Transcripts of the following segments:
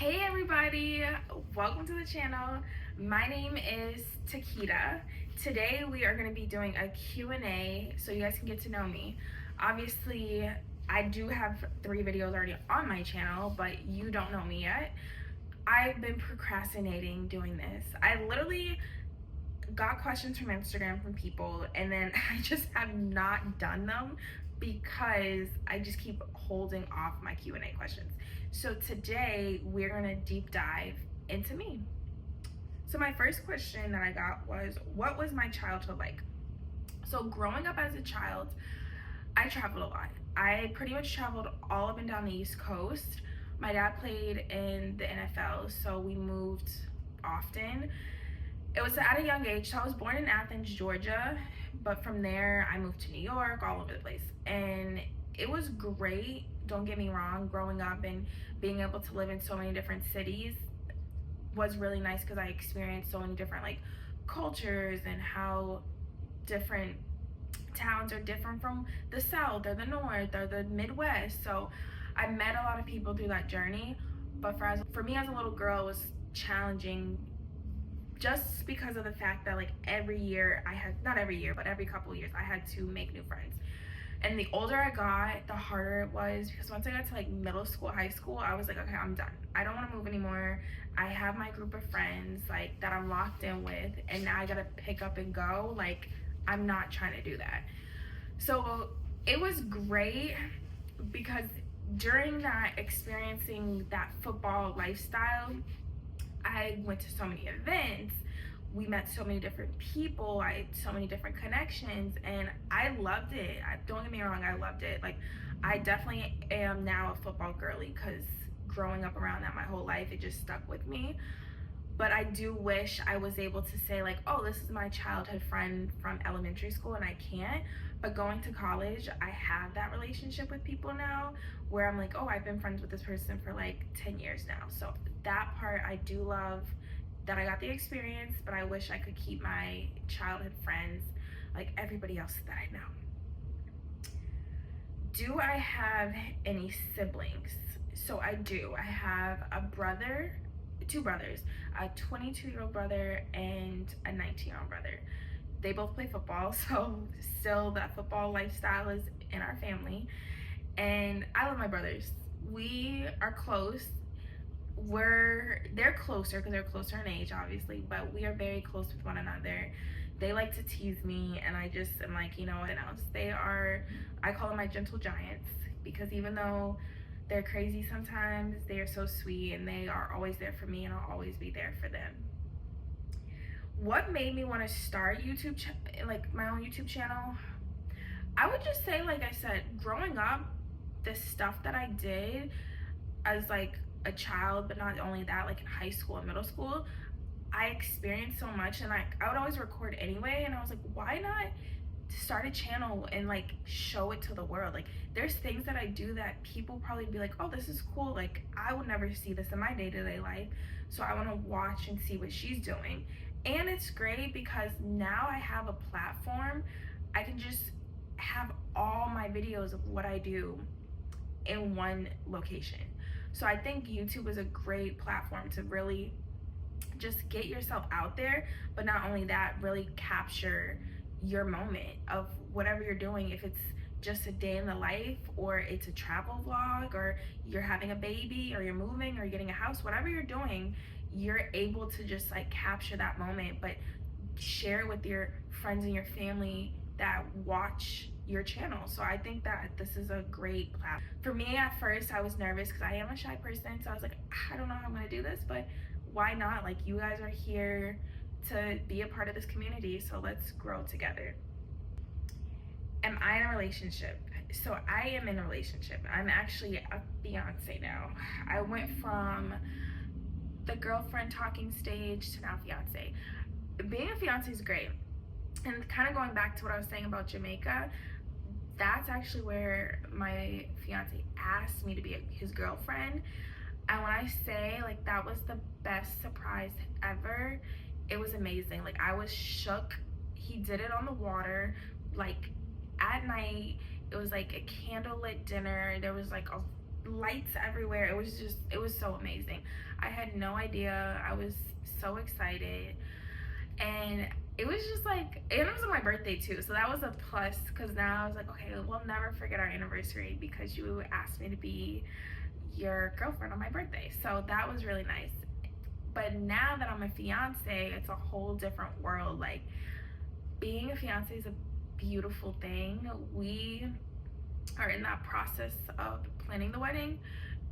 Hey everybody, welcome to the channel. My name is Takita. Today we are going to be doing a Q&A so you guys can get to know me. Obviously, I do have 3 videos already on my channel, but you don't know me yet. I've been procrastinating doing this. I literally got questions from Instagram from people and then I just have not done them because I just keep holding off my Q&A questions. So today we're gonna deep dive into me. So my first question that I got was, what was my childhood like? So growing up as a child, I traveled a lot. I pretty much traveled all up and down the East Coast. My dad played in the NFL, so we moved often. It was at a young age. So I was born in Athens, Georgia, but from there I moved to New York, all over the place. And it was great, don't get me wrong. Growing up and being able to live in so many different cities was really nice because I experienced so many different cultures and how different towns are different from the South or the North or the Midwest. So I met a lot of people through that journey. But for me as a little girl, it was challenging just because of the fact that every year I had, not every year, but every couple of years I had to make new friends. And the older I got, the harder it was, because once I got to middle school, high school, I was like, okay, I'm done. I don't want to move anymore. I have my group of friends that I'm locked in with, and now I gotta pick up and go. I'm not trying to do that. So it was great because during that experiencing that football lifestyle, I went to so many events, we met so many different people, I had so many different connections, and I loved it. Don't get me wrong, I loved it. I definitely am now a football girly because growing up around that my whole life, it just stuck with me. But I do wish I was able to say oh, this is my childhood friend from elementary school, and I can't. But going to college, I have that relationship with people now where I'm oh, I've been friends with this person for 10 years now. So that part I do love, that I got the experience, but I wish I could keep my childhood friends like everybody else that I know. Do I have any siblings? So I do. I have a brother, 2 brothers, a 22-year-old brother and a 19-year-old brother. They both play football, so still that football lifestyle is in our family. And I love my brothers. We are close. They're closer because they're closer in age, obviously, but we are very close with one another. They like to tease me, and I just am you know what else? I call them my gentle giants, because even though they're crazy sometimes, they are so sweet, and they are always there for me, and I'll always be there for them. What made me want to start my own YouTube channel? I would just say, like I said, growing up, the stuff that I did as a child, but not only that, in high school and middle school, I experienced so much, and I would always record anyway, and I was why not start a channel and show it to the world? There's things that I do that people probably be oh, this is cool, I would never see this in my day-to-day life, so I want to watch and see what she's doing. And it's great because now I have a platform. I can just have all my videos of what I do in one location. So I think YouTube is a great platform to really just get yourself out there, but not only that, really capture your moment of whatever you're doing. If it's just a day in the life, or it's a travel vlog, or you're having a baby, or you're moving, or you're getting a house, whatever you're doing, you're able to just capture that moment, but share it with your friends and your family that watch your channel. So I think that this is a great platform. For me, at first, I was nervous because I am a shy person, so I was I don't know how I'm gonna do this, but why not? You guys are here to be a part of this community, so let's grow together. Am I in a relationship? So I am in a relationship. I'm actually a fiance now. I went from the girlfriend talking stage to now fiance. Being a fiance is great. And kind of going back to what I was saying about Jamaica, that's actually where my fiance asked me to be his girlfriend. And when I say that was the best surprise ever, it was amazing. I was shook. He did it on the water, at night. It was a candlelit dinner. There was a lights everywhere. It was so amazing. I had no idea. I was so excited. And it was just like, and it was on my birthday too, so that was a plus, because now I was like, okay, we'll never forget our anniversary because you asked me to be your girlfriend on my birthday. So that was really nice. But now that I'm a fiance, it's a whole different world. Like, being a fiance is a beautiful thing. We are in that process of planning the wedding.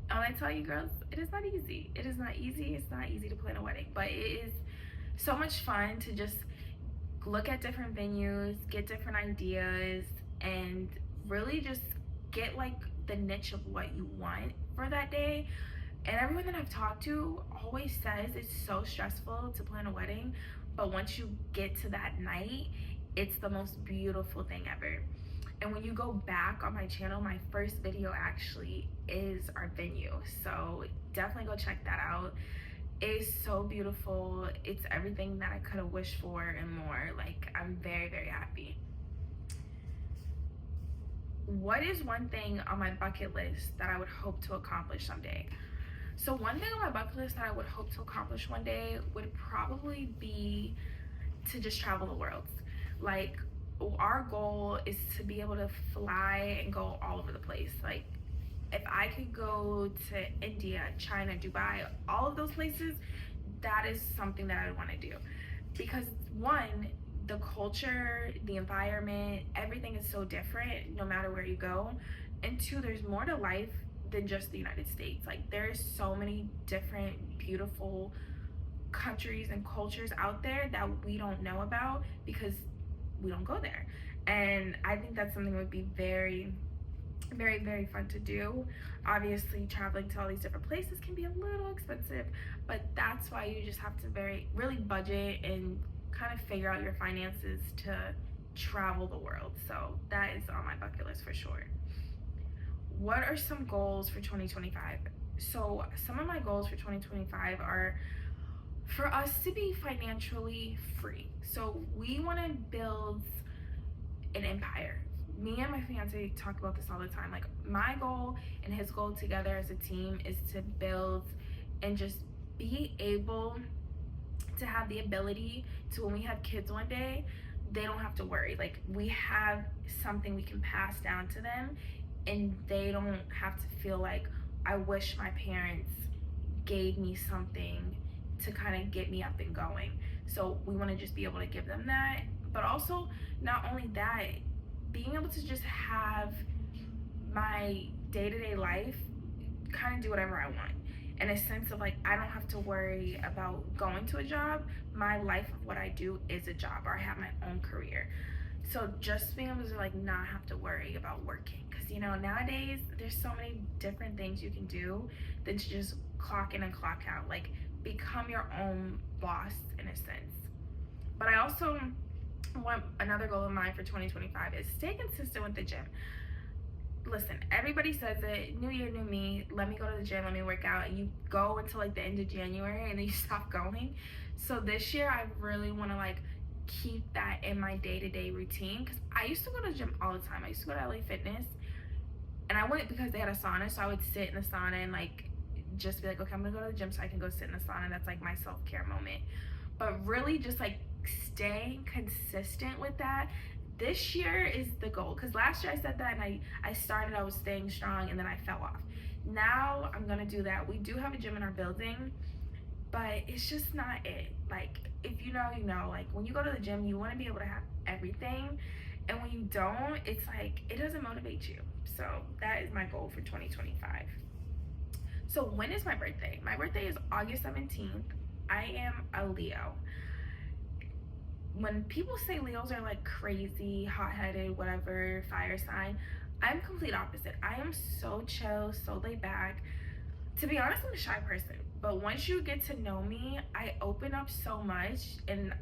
And I tell you, girls, it is not easy. It is not easy. It's not easy to plan a wedding, but it is so much fun to just look at different venues, get different ideas, and really just get like the niche of what you want for that day. And everyone that I've talked to always says it's so stressful to plan a wedding, but once you get to that night, it's the most beautiful thing ever. And when you go back on my channel, my first video actually is our venue, so definitely go check that out. It's so beautiful. It's everything that I could have wished for and more. Like, I'm very, very happy. What is one thing on my bucket list that I would hope to accomplish someday? So one thing on my bucket list that I would hope to accomplish one day would probably be to just travel the world. Like, our goal is to be able to fly and go all over the place. Like, if I could go to India, China, Dubai, all of those places, that is something that I want to do. Because one, the culture, the environment, everything is so different no matter where you go. And two, there's more to life than just the United States. Like, there's so many different beautiful countries and cultures out there that we don't know about because we don't go there. And I think that's something that would be very, very, very fun to do. Obviously, traveling to all these different places can be a little expensive, but that's why you just have to really budget and kind of figure out your finances to travel the world. So that is on my bucket list for sure. What are some goals for 2025? So some of my goals for 2025 are for us to be financially free. So we want to build an empire. Me and my fiance talk about this all the time. Like, my goal and his goal together as a team is to build and just be able to have the ability to, when we have kids one day, they don't have to worry. Like, we have something we can pass down to them, and they don't have to feel like, I wish my parents gave me something to kind of get me up and going. So we want to just be able to give them that, but also not only that, being able to just have my day-to-day life kind of do whatever I want, in a sense of like, I don't have to worry about going to a job. My life of what I do is a job, or I have my own career. So just being able to like not have to worry about working, because you know, nowadays there's so many different things you can do than to just clock in and clock out. Like, become your own boss in a sense. But I also want, another goal of mine for 2025 is stay consistent with the gym. Listen, everybody says it, new year, new me, let me go to the gym, let me work out, and you go until like the end of January and then you stop going. So this year I really want to like keep that in my day-to-day routine, because I used to go to the gym all the time. I used to go to LA Fitness, and I went because they had a sauna, so I would sit in the sauna and like just be like, okay, I'm gonna go to the gym so I can go sit in the sauna. That's like my self-care moment. But really just like staying consistent with that this year is the goal, because last year I said that and I started, I was staying strong, and then I fell off. Now I'm gonna do that. We do have a gym in our building, but it's just not it. Like, if you know, you know. Like, when you go to the gym, you want to be able to have everything, and when you don't, it's like, it doesn't motivate you. So that is my goal for 2025. So when is my birthday? My birthday is August 17th. I am a Leo. When people say Leos are like crazy, hot-headed, whatever, fire sign, I'm complete opposite. I am so chill, so laid back. To be honest, I'm a shy person, but once you get to know me, I open up so much, and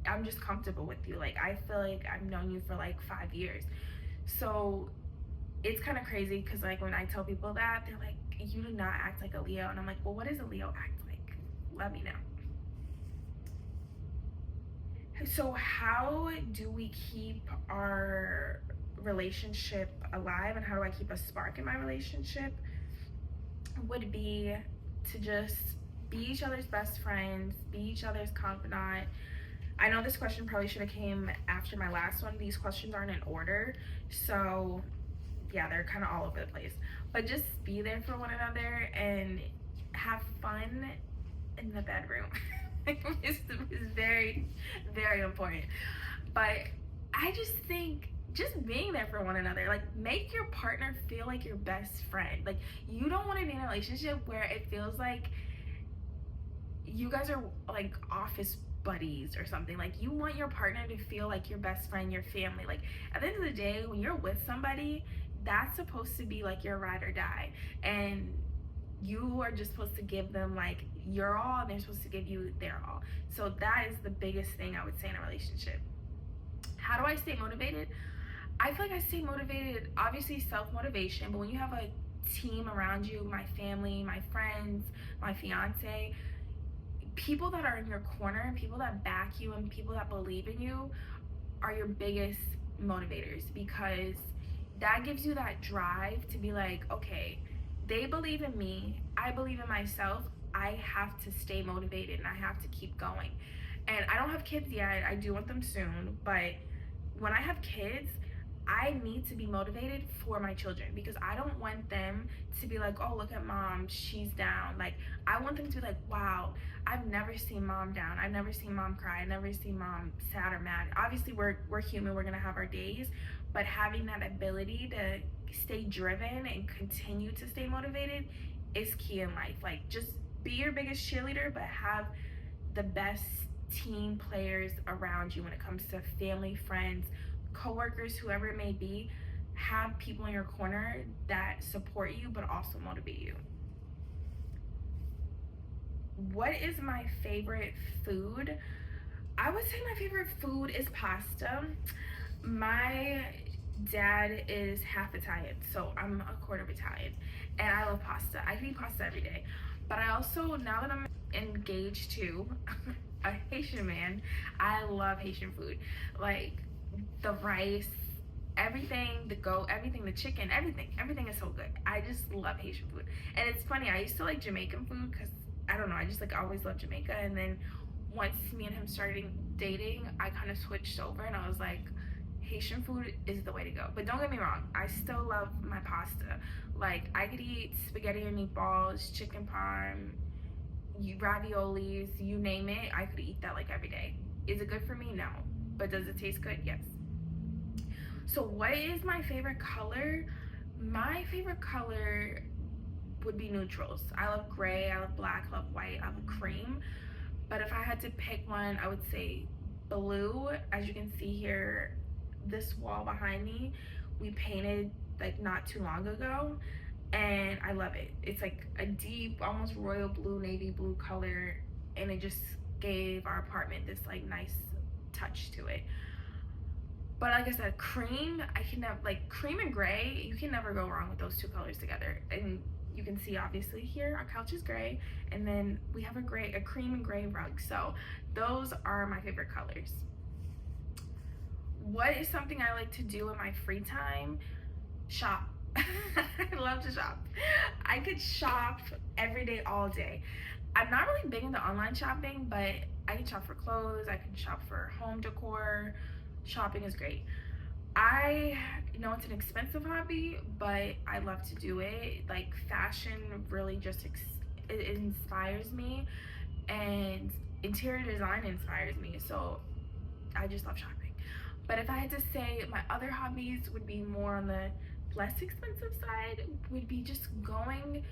I'm just comfortable with you. Like, I feel like I've known you for like 5 years. So it's kind of crazy, because like when I tell people that, they're like, you do not act like a Leo. And I'm like, well, what does a Leo act like? Let me know. So how do we keep our relationship alive, and how do I keep a spark in my relationship? would be to just be each other's best friends, be each other's confidant. I know this question probably should have came after my last one. These questions aren't in order, so yeah, they're kind of all over the place. But just be there for one another and have fun in the bedroom. It's very, very important. But I just think just being there for one another, like, make your partner feel like your best friend. Like, you don't want to be in a relationship where it feels like you guys are like office buddies or something. Like, you want your partner to feel like your best friend, your family. Like, at the end of the day, when you're with somebody, that's supposed to be like your ride or die, and you are just supposed to give them like your all, and they're supposed to give you their all. So that is the biggest thing I would say in a relationship. How do I stay motivated? I feel like I stay motivated, obviously self-motivation, but when you have a team around you, my family, my friends, my fiance, people that are in your corner, people that back you, and people that believe in you are your biggest motivators, because that gives you that drive to be like, okay, they believe in me, I believe in myself, I have to stay motivated and I have to keep going. And I don't have kids yet, I do want them soon, but when I have kids, I need to be motivated for my children, because I don't want them to be like, oh, look at mom, she's down. Like, I want them to be like, wow, I've never seen mom down, I've never seen mom cry, I've never seen mom sad or mad. Obviously we're human, we're gonna have our days, but having that ability to stay driven and continue to stay motivated is key in life. Like, just be your biggest cheerleader, but have the best team players around you when it comes to family, friends, coworkers, whoever it may be. Have people in your corner that support you but also motivate you. What is my favorite food? I would say my favorite food is pasta. My dad is half Italian, so I'm a quarter of Italian, and I love pasta. I can eat pasta every day. But I also, now that I'm engaged to a Haitian man, I love Haitian food. Like, the rice, everything, the goat, everything, the chicken, everything is so good. I just love Haitian food. And it's funny, I used to like Jamaican food because, I don't know, I just like always loved Jamaica. And then once me and him started dating, I kind of switched over and I was like, Haitian food is the way to go. But don't get me wrong, I still love my pasta. Like, I could eat spaghetti and meatballs, chicken parm, raviolis, you name it, I could eat that like every day. Is it good for me? No. But does it taste good? Yes. So what is my favorite color? My favorite color would be neutrals. I love gray, I love black, I love white, I love cream. But if I had to pick one, I would say blue. As you can see here, this wall behind me, we painted like not too long ago, and I love it. It's like a deep, almost royal blue, navy blue color, and it just gave our apartment this like nice touch to it. But like I said, cream, I can never, like, cream and gray, you can never go wrong with those two colors together. And you can see obviously here our couch is gray, and then we have a cream and gray rug. So those are my favorite colors. What is something I like to do in my free time? Shop. I love to shop. I could shop every day, all day. I'm not really big into online shopping, but I can shop for clothes, I can shop for home decor. Shopping is great. I know it's an expensive hobby, but I love to do it. Like, fashion really just it inspires me, and interior design inspires me, so I just love shopping. But if I had to say, my other hobbies would be more on the less expensive side, would be just going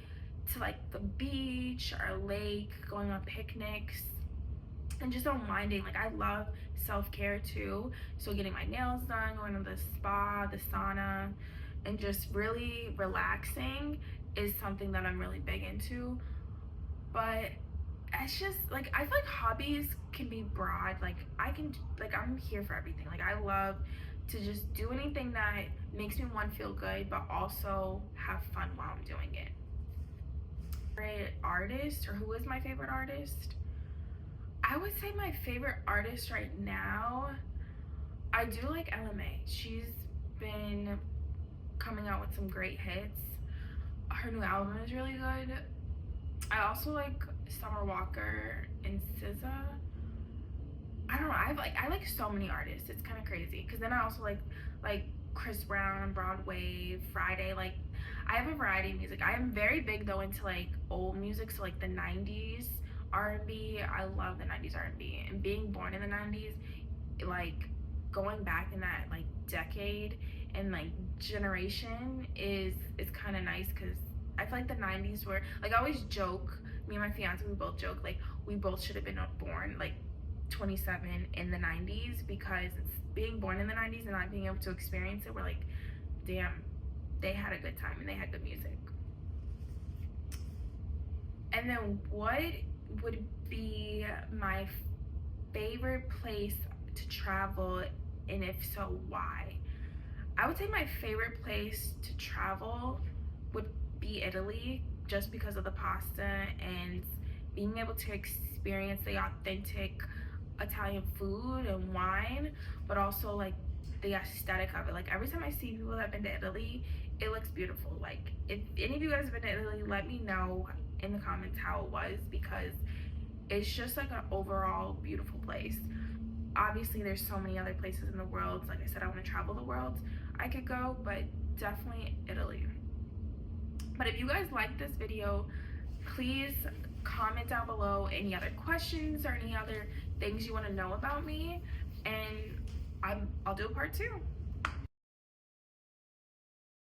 to like the beach or a lake, going on picnics, and just unwinding. Like, I love self-care too, so getting my nails done, going to the spa, the sauna, and just really relaxing is something that I'm really big into. But it's just like, I feel like hobbies can be broad. Like, I'm here for everything. Like, I love to just do anything that makes me, one, feel good, but also have fun while I'm doing it. Favorite artist, or who is my favorite artist? I would say my favorite artist right now, I do like Ella Mai. She's been coming out with some great hits. her new album is really good. I also like Summer Walker and SZA. I don't know. I like so many artists. It's kind of crazy. Cause then I also like Chris Brown, Broadway, Friday. Like I have a variety of music. I am very big though into like old music. So like the '90s R&B. I love the '90s R&B. And being born in the '90s, like going back in that like decade and like generation is kind of nice. Cause I feel like the '90s were like I always joke. Me and my fiance, we both joke like we both should have been born like 27 in the '90s, because being born in the '90s and not being able to experience it, we're like, damn, they had a good time and they had good music. And then what would be my favorite place to travel, and if so, why? I would say my favorite place to travel would be Italy, just because of the pasta and being able to experience the authentic Italian food and wine, but also like the aesthetic of it. Like every time I see people that have been to Italy, it looks beautiful. Like if any of you guys have been to Italy, let me know in the comments how it was, because it's just like an overall beautiful place. Obviously there's so many other places in the world. Like I said, I want to travel the world. I could go, but definitely Italy. But if you guys like this video, please comment down below any other questions or any other things you want to know about me, and I'll do a part 2.